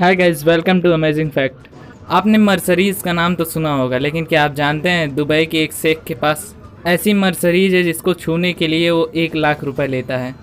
Hi guys, welcome to amazing fact. आपने Mercedes का नाम तो सुना होगा, लेकिन क्या आप जानते हैं दुबई के एक शेख के पास ऐसी मर्सरीज है जिसको छूने के लिए वो 1 लाख रुपए लेता है।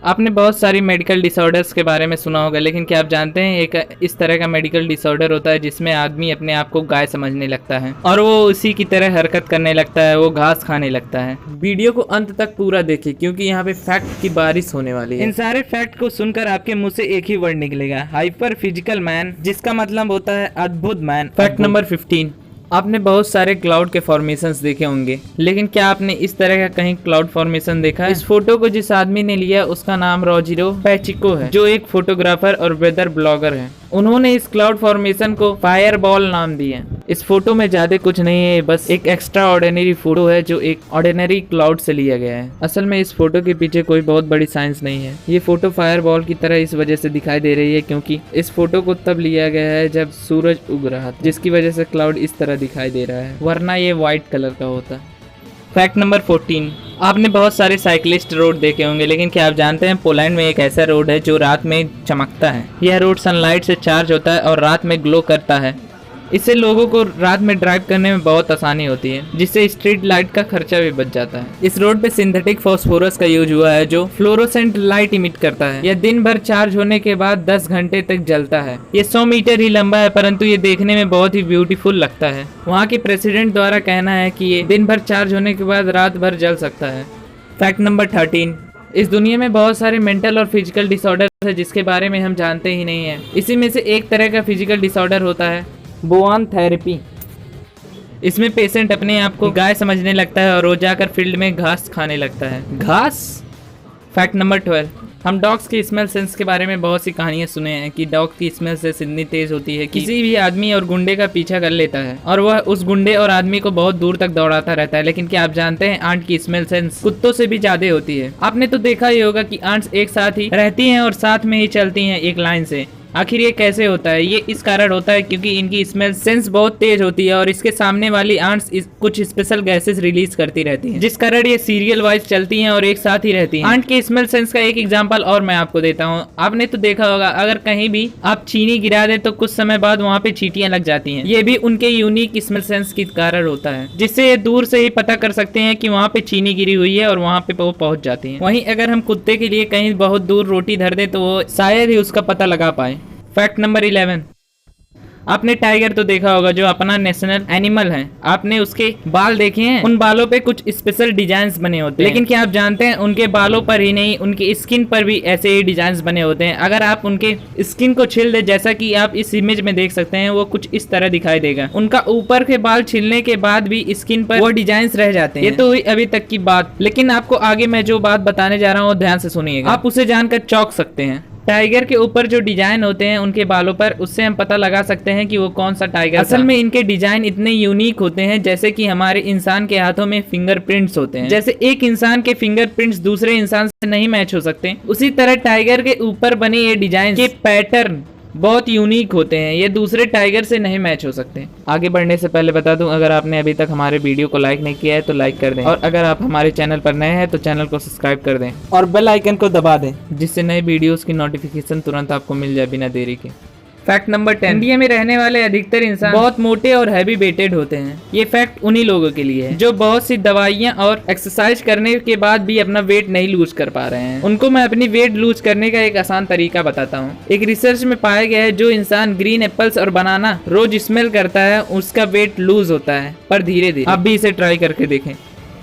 आपने बहुत सारी मेडिकल डिसऑर्डर्स के बारे में सुना होगा, लेकिन क्या आप जानते हैं एक इस तरह का मेडिकल डिसऑर्डर होता है जिसमें आदमी अपने आप को गाय समझने लगता है और वो उसी की तरह हरकत करने लगता है, वो घास खाने लगता है। वीडियो को अंत तक पूरा देखिए क्योंकि यहाँ पे फैक्ट की बारिश होने वाली है। इन सारे फैक्ट को सुनकर आपके मुंह से एक ही वर्ड निकलेगा, हाइपर फिजिकल मैन, जिसका मतलब होता है अद्भुत मैन। Fact number 15। आपने बहुत सारे क्लाउड के फॉर्मेशंस देखे होंगे, लेकिन क्या आपने इस तरह का कहीं क्लाउड फॉर्मेशन देखा है? इस फोटो को जिस आदमी ने लिया उसका नाम रोजिरो पैचिको है, जो एक फोटोग्राफर और वेदर ब्लॉगर है। उन्होंने इस क्लाउड फॉर्मेशन को फायरबॉल नाम दिया। इस फोटो में ज्यादा कुछ नहीं है, बस एक एक्स्ट्रा ऑर्डिनरी फोटो है जो एक ऑर्डिनरी क्लाउड से लिया गया है। असल में इस फोटो के पीछे कोई बहुत बड़ी साइंस नहीं है। ये फोटो फायरबॉल की तरह इस वजह से दिखाई दे रही है क्योंकि इस फोटो को तब लिया गया है जब सूरज उग रहा था, जिसकी वजह से क्लाउड इस तरह दिखाई दे रहा है, वरना ये व्हाइट कलर का होता। Fact number 14। आपने बहुत सारे साइकिलिस्ट रोड देखे होंगे, लेकिन क्या आप जानते हैं पोलैंड में एक ऐसा रोड है जो रात में चमकता है। यह रोड सनलाइट से चार्ज होता है और रात में ग्लो करता है। इससे लोगों को रात में ड्राइव करने में बहुत आसानी होती है, जिससे स्ट्रीट लाइट का खर्चा भी बच जाता है। इस रोड पे सिंथेटिक फास्फोरस का यूज हुआ है जो फ्लोरोसेंट लाइट इमिट करता है। यह दिन भर चार्ज होने के बाद 10 घंटे तक जलता है। ये 100 मीटर ही लंबा है, परंतु ये देखने में बहुत ही ब्यूटीफुल लगता है। वहाँ के प्रेसिडेंट द्वारा कहना है कि ये दिन भर चार्ज होने के बाद रात भर जल सकता है। Fact number 13। इस दुनिया में बहुत सारे मेंटल और फिजिकल डिसऑर्डर है जिसके बारे में हम जानते ही नहीं है। इसी में से एक तरह का फिजिकल डिसऑर्डर होता है बोआन थेरेपी। इसमें पेशेंट अपने आप को गाय समझने लगता है और वो जाकर फील्ड में घास खाने लगता है। घास। Fact number 12। हम डॉग्स की स्मेल सेंस के बारे में बहुत सी कहानियां सुने हैं कि डॉग की स्मेल सेंस इतनी तेज होती है किसी भी आदमी और गुंडे का पीछा कर लेता है और वह उस गुंडे और आदमी को बहुत दूर तक दौड़ाता रहता है। लेकिन क्या आप जानते हैं आंट की स्मेल सेंस कुत्तों से भी ज्यादा होती है। आपने तो देखा ही होगा कि आंट्स एक साथ ही रहती हैं और साथ में ही चलती हैं एक लाइन से। आखिर ये कैसे होता है? ये इस कारण होता है क्योंकि इनकी स्मेल सेंस बहुत तेज होती है और इसके सामने वाली आंट्स कुछ स्पेशल गैसेस रिलीज करती रहती हैं, जिस कारण ये सीरियल वाइज चलती हैं और एक साथ ही रहती हैं। आंट के स्मेल सेंस का एक एग्जांपल और मैं आपको देता हूँ। आपने तो देखा होगा अगर कहीं भी आप चीनी गिरा दे तो कुछ समय बाद वहाँ पे चींटियां लग जाती हैं। ये भी उनके यूनिक स्मेल सेंस के कारण होता है, जिससे ये दूर से ही पता कर सकते हैं कि वहाँ पे चीनी गिरी हुई है और वहाँ पे वो पहुंच जाती है। वहीं अगर हम कुत्ते के लिए कहीं बहुत दूर रोटी धर दे तो वो शायद ही उसका पता लगा पाए। Fact number 11। आपने टाइगर तो देखा होगा जो अपना नेशनल एनिमल है। आपने उसके बाल देखे हैं? उन बालों पे कुछ स्पेशल डिजाइन्स बने होते हैं। लेकिन क्या आप जानते हैं उनके बालों पर ही नहीं उनकी स्किन पर भी ऐसे ही डिजाइन्स बने होते हैं। अगर आप उनके स्किन को छील दे, जैसा कि आप इस इमेज में देख सकते हैं, वो कुछ इस तरह दिखाई देगा। उनका ऊपर के बाल छीलने के बाद भी स्किन पर वो डिजाइन्स रह जाते हैं। ये तो हुई अभी तक की बात, लेकिन आपको आगे मैं जो बात बताने जा रहा हूँ ध्यान से सुनिएगा, आप उसे जानकर चौंक सकते हैं। टाइगर के ऊपर जो डिजाइन होते हैं उनके बालों पर, उससे हम पता लगा सकते हैं कि वो कौन सा टाइगर। असल में इनके डिजाइन इतने यूनिक होते हैं जैसे कि हमारे इंसान के हाथों में फिंगरप्रिंट्स होते हैं। जैसे एक इंसान के फिंगरप्रिंट्स दूसरे इंसान से नहीं मैच हो सकते, उसी तरह टाइगर के ऊपर बने ये डिजाइन के पैटर्न बहुत यूनिक होते हैं। ये दूसरे टाइगर से नहीं मैच हो सकते। आगे बढ़ने से पहले बता दूं, अगर आपने अभी तक हमारे वीडियो को लाइक नहीं किया है तो लाइक कर दें, और अगर आप हमारे चैनल पर नए हैं तो चैनल को सब्सक्राइब कर दें और बेल आइकन को दबा दें, जिससे नए वीडियोस की नोटिफिकेशन तुरंत आपको मिल जाए बिना देरी के। Fact number 10। इंडिया में रहने वाले अधिकतर इंसान बहुत मोटे और हैवी वेटेड होते हैं। ये फैक्ट उन्हीं लोगों के लिए है जो बहुत सी दवाइयाँ और एक्सरसाइज करने के बाद भी अपना वेट नहीं लूज कर पा रहे हैं। उनको मैं अपनी वेट लूज करने का एक आसान तरीका बताता हूँ। एक रिसर्च में पाया गया है जो इंसान ग्रीन एप्पल्स और बनाना रोज स्मेल करता है उसका वेट लूज होता है, पर धीरे धीरे। आप भी इसे ट्राई करके देखें।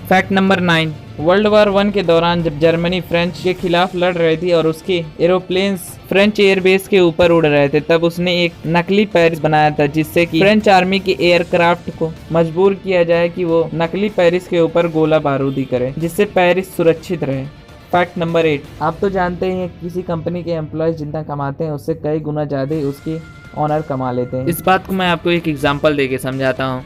Fact number 9। वर्ल्ड वार 1 के दौरान जब जर्मनी फ्रेंच के खिलाफ लड़ रही थी और उसके एरोप्लेन्स फ्रेंच एयरबेस के ऊपर उड़ रहे थे, तब उसने एक नकली पेरिस बनाया था जिससे कि फ्रेंच आर्मी के एयरक्राफ्ट को मजबूर किया जाए कि वो नकली पेरिस के ऊपर गोला बारूदी करे, जिससे पेरिस सुरक्षित रहे। Fact number 8। आप तो जानते हैं किसी कंपनी के एम्प्लॉयज जितना कमाते हैं उससे कई गुना ज्यादा उसके ऑनर कमा लेते हैं। इस बात को मैं आपको एक एग्जाम्पल देके समझाता हूँ।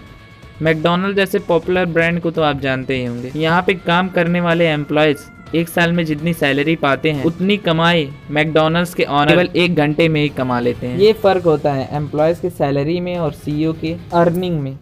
मैकडोनल्ड जैसे पॉपुलर ब्रांड को तो आप जानते ही होंगे। यहाँ पे काम करने वाले एम्प्लॉयज एक साल में जितनी सैलरी पाते हैं उतनी कमाई मैकडोनल्ड्स के ऑनर केवल 1 घंटे में ही कमा लेते हैं। ये फर्क होता है एम्प्लॉयज के सैलरी में और सीईओ के अर्निंग में।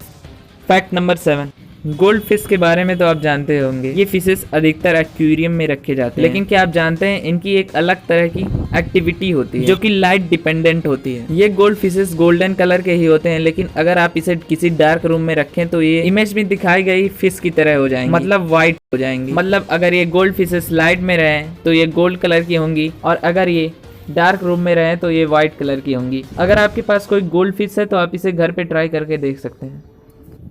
Fact number 7। गोल्ड फिश के बारे में तो आप जानते होंगे, ये फिशेस अधिकतर एक्वेरियम में रखे जाते हैं, लेकिन क्या आप जानते हैं इनकी एक अलग तरह की एक्टिविटी होती है जो कि लाइट डिपेंडेंट होती है। ये गोल्ड फिशेस गोल्डन कलर के ही होते हैं, लेकिन अगर आप इसे किसी डार्क रूम में रखें तो ये इमेज में दिखाई गई फिश की तरह हो जाएंगी, मतलब व्हाइट हो जाएंगी। मतलब अगर ये गोल्ड फिशेस लाइट में रहे तो ये गोल्ड कलर की होंगी, और अगर ये डार्क रूम में रहे तो ये व्हाइट कलर की होंगी। अगर आपके पास कोई गोल्ड फिश है तो आप इसे घर पे ट्राई करके देख सकते हैं।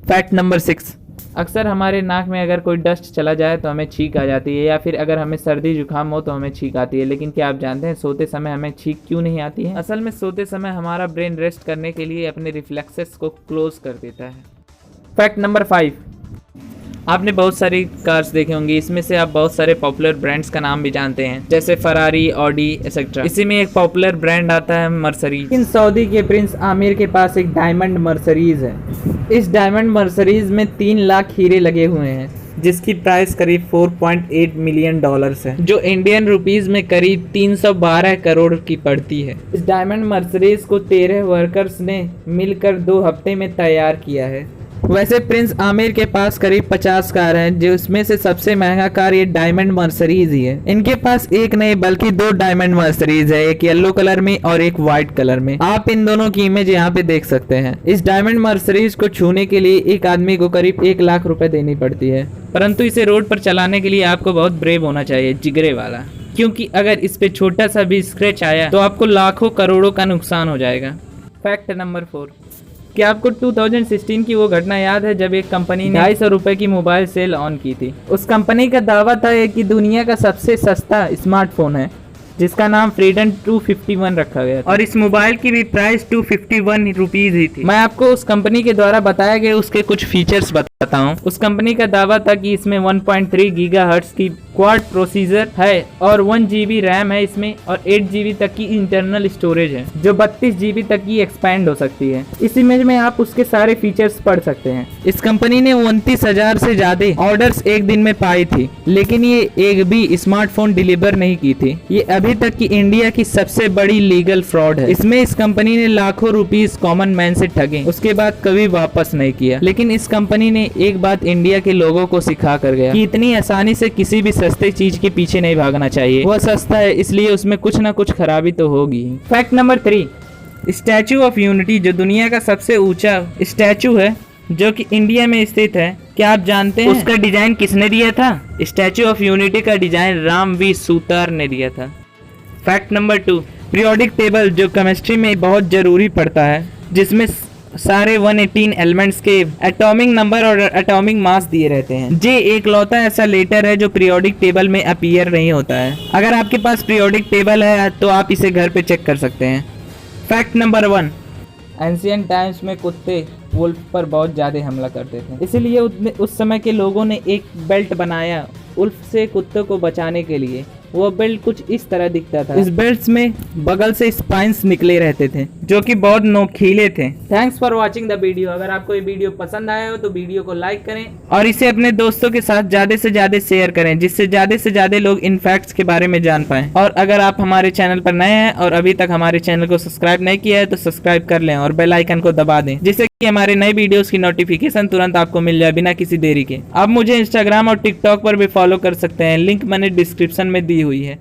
फैक्ट नंबर 6, अक्सर हमारे नाक में अगर कोई डस्ट चला जाए तो हमें छींक आ जाती है, या फिर अगर हमें सर्दी जुकाम हो तो हमें छींक आती है। लेकिन क्या आप जानते हैं सोते समय हमें छींक क्यों नहीं आती है? असल में सोते समय हमारा ब्रेन रेस्ट करने के लिए अपने रिफ्लेक्सेस को क्लोज कर देता है। फैक्ट नंबर 5, आपने बहुत सारी कार्स देखे होंगी, इसमें से आप बहुत सारे पॉपुलर ब्रांड्स का नाम भी जानते हैं, जैसे फरारी, ऑडी एक्सेट्रा। इसी में एक पॉपुलर ब्रांड आता है मर्सरीज। इन सऊदी के प्रिंस आमिर के पास एक डायमंड मर्सरीज है। इस डायमंड मर्सरीज में 3 लाख हीरे लगे हुए हैं, जिसकी प्राइस करीब $4.8 मिलियन है, जो इंडियन रुपीस में करीब 312 करोड़ की पड़ती है। इस डायमंड मर्सरीज को 13 वर्कर्स ने मिलकर 2 हफ्ते में तैयार किया है। वैसे प्रिंस आमिर के पास करीब 50 कार हैं, जिसमें से सबसे महंगा कार ये डायमंड मर्सरीज ही है। इनके पास एक नहीं बल्कि 2 डायमंड मर्सरीज है, एक येलो कलर में और एक व्हाइट कलर में। आप इन दोनों की इमेज यहाँ पे देख सकते हैं। इस डायमंड मर्सरीज को छूने के लिए एक आदमी को करीब 1 लाख रुपए देनी पड़ती है, परंतु इसे रोड पर चलाने के लिए आपको बहुत ब्रेव होना चाहिए, जिगरे वाला, क्योंकि अगर इस पे छोटा सा भी स्क्रैच आया तो आपको लाखों करोड़ों का नुकसान हो जाएगा। फैक्ट नंबर 4, क्या आपको 2016 की वो घटना याद है जब एक कंपनी ने 250 रुपए की मोबाइल सेल ऑन की थी? उस कंपनी का दावा था कि दुनिया का सबसे सस्ता स्मार्टफोन है, जिसका नाम फ्रीडम 251 रखा गया था, और इस मोबाइल की भी प्राइस 251 रुपीज ही थी। मैं आपको उस कंपनी के द्वारा बताया गया उसके कुछ फीचर्स बताता हूँ। उस कंपनी का दावा था कि इसमें 1.3 गीगाहर्ट्ज की क्वाड प्रोसेसर है और 1 GB रैम है इसमें, और 8 GB तक की इंटरनल स्टोरेज है, जो 32 GB तक की एक्सपैंड हो सकती है। इस इमेज में आप उसके सारे फीचर्स पढ़ सकते हैं। इस कंपनी ने 29,000 से ज्यादा ऑर्डर्स एक दिन में पाई थी, लेकिन ये एक भी स्मार्टफोन डिलीवर नहीं की थी। ये अभी तक की इंडिया की सबसे बड़ी लीगल फ्रॉड है। इसमें इस कंपनी ने लाखों रुपीस कॉमन मैन से ठगे, उसके बाद कभी वापस नहीं किया। लेकिन इस कंपनी ने एक बात इंडिया के लोगों को सिखा कर गया कि इतनी आसानी से किसी भी सस्ते चीज के पीछे नहीं भागना चाहिए। वह सस्ता है इसलिए उसमें कुछ ना कुछ खराबी तो होगी। Fact number 3, statue of unity जो दुनिया का सबसे ऊंचा स्टैचू है, जो कि इंडिया में स्थित है, क्या आप जानते हैं उसका डिजाइन किसने दिया था? स्टैचू ऑफ यूनिटी का डिजाइन राम वी सूतार ने दिया था। फैक्ट नंबर 2, पीरियोडिक टेबल जो केमिस्ट्री में बहुत जरूरी पड़ता है, जिसमें सारे 118 एलिमेंट्स के एटॉमिक नंबर और एटॉमिक मास दिए रहते हैं। जे एक लौता ऐसा लेटर है जो पीरियोडिक टेबल में अपीयर नहीं होता है। अगर आपके पास पीरियोडिक टेबल है तो आप इसे घर पे चेक कर सकते हैं। फैक्ट नंबर 1, एंशिएंट टाइम्स में कुत्ते वुल्फ पर बहुत ज़्यादा हमला करते थे, इसीलिए उस समय के लोगों ने एक बेल्ट बनाया वुल्फ से कुत्तों को बचाने के लिए। वो बेल्ट कुछ इस तरह दिखता था। इस बेल्ट में बगल से स्पाइंस निकले रहते थे जो कि बहुत नोकीले थे। Thanks for watching the video. अगर आपको ये वीडियो पसंद आया हो तो वीडियो को लाइक करें और इसे अपने दोस्तों के साथ ज्यादा से ज्यादा शेयर करें, जिससे ज्यादा से ज्यादा लोग इन फैक्ट्स के बारे में जान पाएं। और अगर आप हमारे चैनल पर नए हैं और अभी तक हमारे चैनल को सब्सक्राइब नहीं किया है तो सब्सक्राइब कर लें और बेल आइकन को दबा दें, जिससे कि हमारे नए वीडियोस की नोटिफिकेशन तुरंत आपको मिल जाए बिना किसी देरी के। आप मुझे इंस्टाग्राम और टिकटॉक पर भी फॉलो कर सकते हैं, लिंक मैंने डिस्क्रिप्शन में दी हुई है।